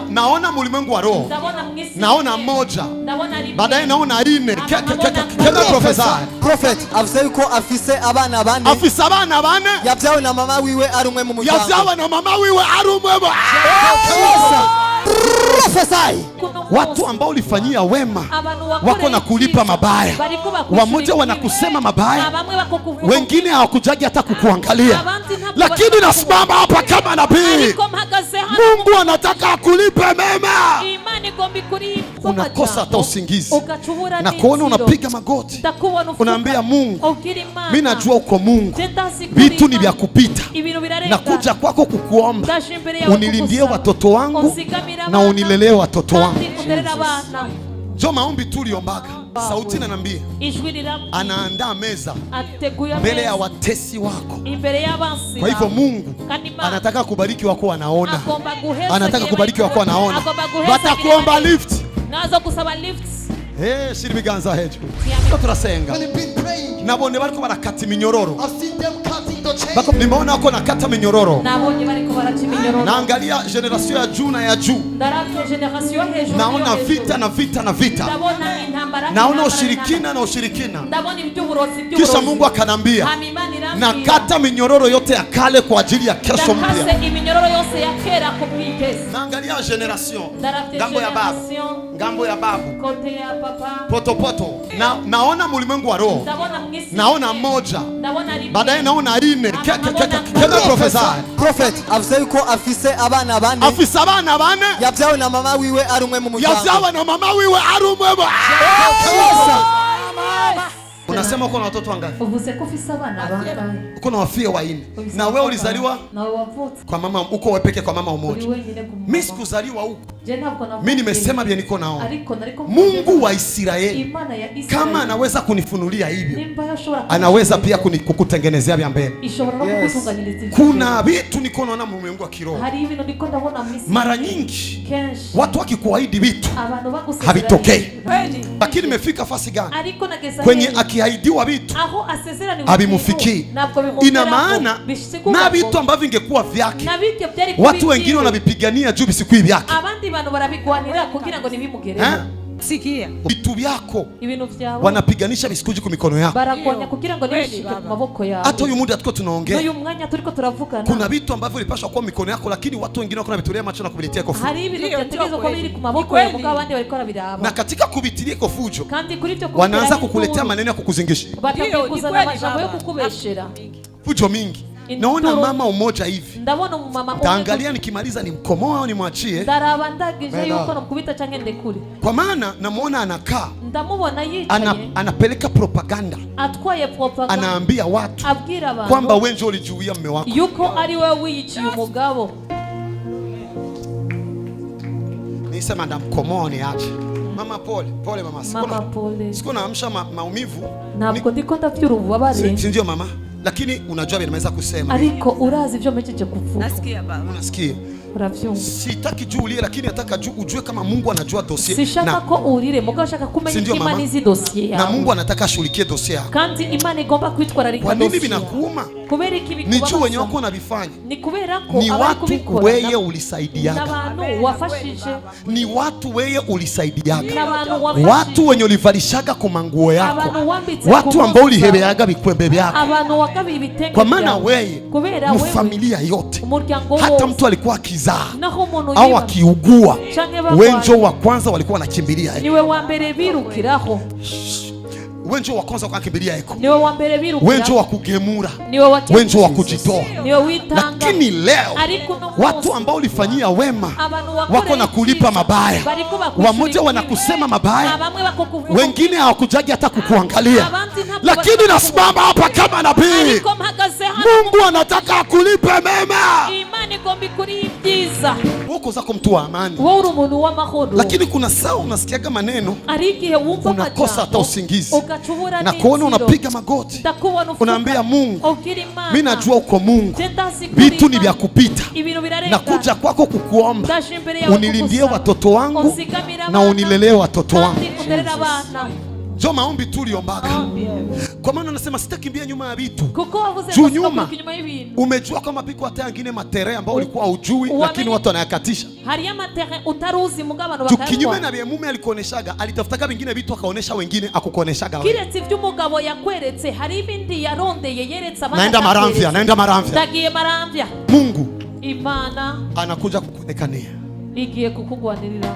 naona mulimwengu wa roho, naona moja, baadaye naona ine. Kenda prophet avuze yuko afise abana bane, afise abana bane, yavyawe na mama wiwe ari umwe mu muryango, yavyawe na mama wiwe ari umwe mu Profesai. Watu ambao ulifanyia wema wako na kulipa mabaya. Wamoja wanakusema mabaya, wengine hawakujagi hata kukuangalia. Lakini nasimama hapa kama nabii, Mungu anataka akulipe mema. Unakosa hata usingizi na kuona unapiga magoti, unaambia Mungu, mimi najua uko Mungu, vitu ni vya kupita, na kuja kwako kukuomba unilindie watoto wangu na unilelee watoto wangu. Jo maombi tuliombaga, sauti inaniambia anaandaa meza mbele ya watesi wako. Kwa hivyo Mungu anataka kubariki wako wanaona, anataka kubariki wako wanaona. Batakuomba lift, nazo kusaba lift. Shiri biganza hejuru. Turasenga. Nabone bariko barakata minyororo. Bako nimeona wako nakata minyororo. Nabonye bariko barata minyororo. Naangalia generation ya juu na ya juu. Ndaravyo generation hejuru. Naona vita na vita na vita. Ndabona intambara. Naona ushirikina na ushirikina. Ndabona iby'uburozi. Kisha Mungu akanambia, nakata minyororo yote ya kale kwa ajili ya kesho mpya. Ndakase iminyororo yose ya kera kupikesi. Naangalia generation. Ngambo ya babu. Ngambo ya babu. Kote ya papa. Poto. Naona mulimwengu wa roho. Naona moja, baadaye naona ine. Kenda prophet avuze yuko afise abana bane, afise abana bane, yavyawe na mama wiwe ari umwe mu muryango, yavyawe na mama wiwe ari umwe mu. Unasema uko na watoto wangapi? Uvuze ko ufise abana bangahe? Uko na wafie waine. Na wewe ulizaliwa? Na wewe wavutse kwa mama, uko wewe peke kwa mama umoja. Mimi sikuzaliwa huko. Mimi nimesema bia niko nao. Mungu wa Israeli kama anaweza kunifunulia hivi, anaweza pia kukutengenezea vya mbele. Kuna vitu niko naona Mungu wa kiroho. Mara nyingi watu wakikuahidi vitu havitokei. Lakini nimefika fasi gani? Kwenye akiahidiwa vitu habimufiki. Ina maana na vitu ambavyo vingekuwa vyake watu wengine wanavipigania juu visikui vyake. Sikia vitu vyako wanapiganisha visikuji kwa mikono yako. Hata huyu muda tuko tunaongea, kuna vitu ambavyo vilipaswa kwa mikono yako, lakini watu wengine wako navitolea macho na kuviletea kwa fujo. Na katika kuvitilia kwa fujo wanaanza kukuletea maneno ya kukuzingisha, fujo mingi. Naona mama umoja hivi, taangalia nikimaliza ni mkomoa au nimwachie. Kwa maana namuona anakaa, anapeleka propaganda, anaambia watu kwamba wewe ndio ulijuia mume wako. Yuko ari wewe wiyichiye umugabo. Nisema ndamkomoa niache. Mama pole mama. Siku naamsha maumivu. Ntabwo ndiko ndafite ububabare. Si ndio mama? Lakini unajua vile naweza kusema. Ariko urazi ibyo mejeje kuvuga. Nasikia baba. Unasikia? Uravyumva. Sitaki juu ulie, lakini nataka juu ujue kama Mungu anajua dossier. Sishaka ko urire, mugabo shaka kumenya imana izi dossier yawe. Na Mungu anataka ashughulikie dossier yako. Kandi imana igomba kwitwararika dossier. Kwa nini binakuuma? Kubera iki bikubaza? Ni juu wenye wako nabifanya. Ni kubera ko ni watu wewe ulisaidiaga. Nabantu wafashije. Ni watu wewe ulisaidiaga. Watu wenye ulivalishaga kwa manguo yako. Watu ambao ulihebeaga bikwembe byako. Abantu wakabi ibitenge. Kwa maana wewe mfamilia yote, hata mtu alikuwa akizaa au akiugua, wenjo wa kwanza walikuwa wanakimbilia. Niwe wa mbere birukiraho. Wenjo wa kwanza wakakimbilia yako. Niwe wa mbere birukiraho. Wenjo wa kugemura. Wenjo wa kujitoa. Niwe witanga. Lakini leo watu ambao ulifanyia wema wako na kulipa mabaya. Wamoja wanakusema mabaya, wengine hawakujagi hata kukuangalia. Lakini nasimama hapa kama nabii, Mungu anataka akulipe mema. Imani gombi kuri byiza. Woko zako mtu wa amani. Wewe uri umuntu w'amahoro. Lakini kuna saa unasikiaga maneno, arigihe wumva unakosa hata usingizi. Na kuona unapiga magoti, unaambia Mungu, mimi najua uko Mungu, vitu ni vya kupita. Na kuja kwako kukuomba unilindie watoto wangu na unilelee watoto wangu. Jo maombi tuliombaga. Kwa maana nasema sitakimbia nyuma ya vitu. Juu nyuma umejua kama piko hata wengine matere ambao ulikuwa hujui lakini watu wanayakatisha. Hariya matere utaruzi mugabo abantu bakatwa. Kinyume na bye mume alikoneshaga, alitafutaka vingine vitu akaonesha wengine akukoneshaga wewe. Kiretse ivy'umugabo yakweretse hari ibindi yarondeye yeretse abana. Naenda maramvya. Ndagiye maramvya. Mungu Imana anakuja kukuonekania. Igiye kukugwanirira.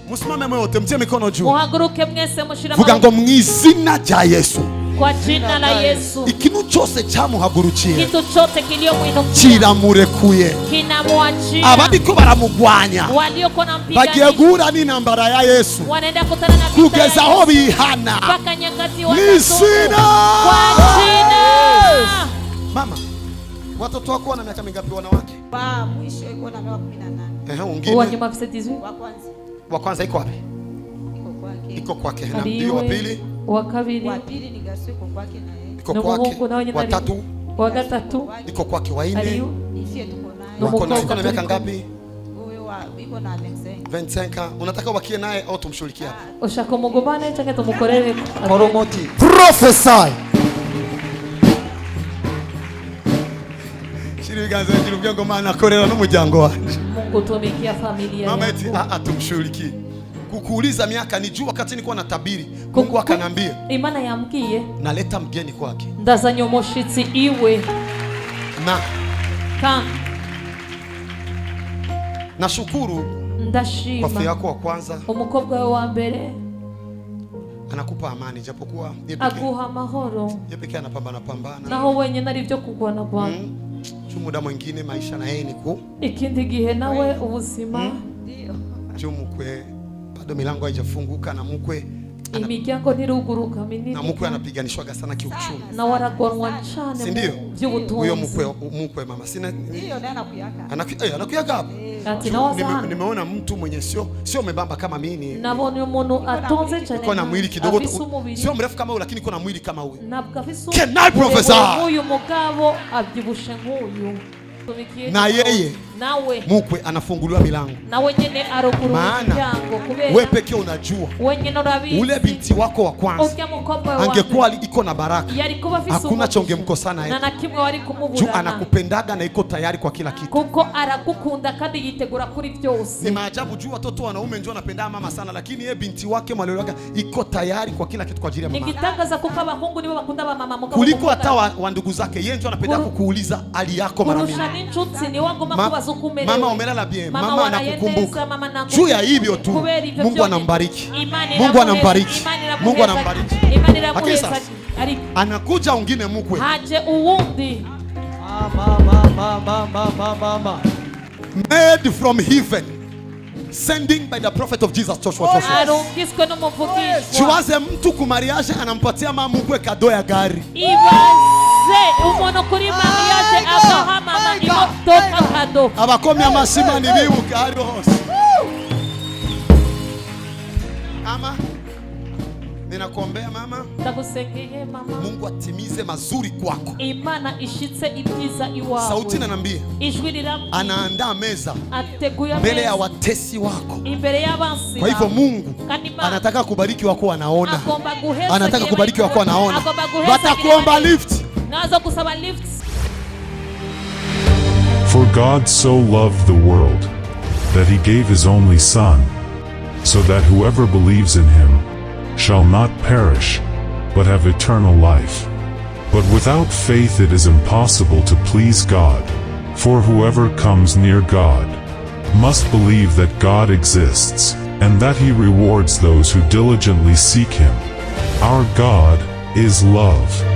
Musimame mwote mtie mikono juu. Muhaguruke mwese mushira. Vuga ngo mwizina rya Yesu. Kwa jina la Yesu. Ikintu cyose cyamuhagurukiye. Kitu chote kiliyomwinukia. Kiramurekuye. Kinamwachia. Ababiko baramugwanya. Walioko na mpigani. Bagiye guhura n'intambara ya Yesu. Wanaenda kutana na vita. Kugeza aho bihana. Mpaka nyakati wa Nisina. Kwa jina. Mama, watoto wako wana miaka mingapi wanawake? Mwisho iko na miaka 18. Wengine. Wa nyuma 18. Wa kwanza iko wapi? Iko kwake. Na ndio wa pili? Wa kabili. Wa pili ni Gaso iko kwake na yeye. Iko kwake. Wa tatu? Wa gatatu. Iko kwake. Wa nne? Ifie tuko naye. Iko na miaka ngapi? Huyo iko na 25. 25. Unataka wakie naye au tumshughulikie hapa? Ushaka mugobane cyangwa tumukorere Koromoti. Prophesy. Shiriganza ngirumbye ngo mana akorera n'umuryango wanje. Mungu tumikia familia. Mama eti atumshughulikie. Kukuuliza miaka ni juu wakati nilikuwa natabiri. Mungu akanambia. Imana yambwiye. Naleta mgeni kwake. Ndazanye umushitsi iwe. Na Kan. Nashukuru. Ndashima. Kwa yako wa kwanza. Umukobwa wa mbere. Anakupa amani japokuwa aguha mahoro. Yeye pekee anapambana. Naho wenye nari byo kugwana Bwana. Muda mwingine maisha na yeye niko. Ikindi gihe nawe ubuzima. Ndio. Mukwe bado milango haijafunguka na mukwe imiryango ntiruguruka minini. Na mukwe anapiganishwaga sana kiuchumi. Na waragonwa cyane by'ubutunzi. Huyo mukwe mama sina. Ndio ndio anakuyaka. Anakuyaka hapo. Ati nawaza nimeona mtu mwenye sio mbamba kama mimi. Nabone umuntu atonze cyane. Kuna mwili kidogo sio mrefu kama huyo lakini kuna mwili kama huyo. Nabwo afise. Can I prophesy? Huyu mugabo abyibushe nk'uyu. Na yeye nawe mukwe anafunguliwa milango. Na wenyene aruguru mlango kubera. Wewe pekee unajua. Wenyene urabizi. Ule binti wako wa kwanza. Angekuwa iko na baraka. Hakuna chonge mkosana yeye. Na kimwe wari kumubura. Juu anakupendaga na iko tayari kwa kila kitu. Kuko arakukunda kandi yitegura kuri byose. Ni maajabu juu watoto wanaume ndio wanapenda mama sana lakini yeye binti wake mwalelewaga iko tayari kwa kila kitu kwa ajili ya mama. Nikitangaza kuko abahungu nibo bakunda ba mama mugabo. Kuliko hata wa ndugu zake yeye ndio anapenda kukuuliza hali yako mara mingi. Mama umelala bien, mama anakukumbuka. Juu ya hivyo tu Mungu anambariki. Mungu anambariki. Mungu anambariki. Akisa anakuja ungine mukwe. Haje uwundi. Mama. Made from heaven. Sending by the prophet of Jesus Joshua. Chiwaze mtu kumariaje anampatia mama mukwe kado ya gari. Umono kuri mariage abaha mama imotoka kado. Abakomya amashima ni bibuka ari hose. Ama ninakuombea mama. Ndagusengeye mama. Mungu atimize mazuri kwako. Imana ishitse ibyiza iwawe. Sauti inaniambia. Ijwi liramubwira. Anaandaa meza. Ateguye mbele ya watesi wako. Imbere y'abansi. Kwa hivyo Mungu anataka kubariki wako anaona. Anataka kubariki wako anaona. Watakuomba lift. Nazo kusaba lift. For God so loved the world that he gave his only Son, so that whoever believes in him shall not perish, but have eternal life. But without faith it is impossible to please God, for whoever comes near God must believe that God exists, and that he rewards those who diligently seek him. Our God is love.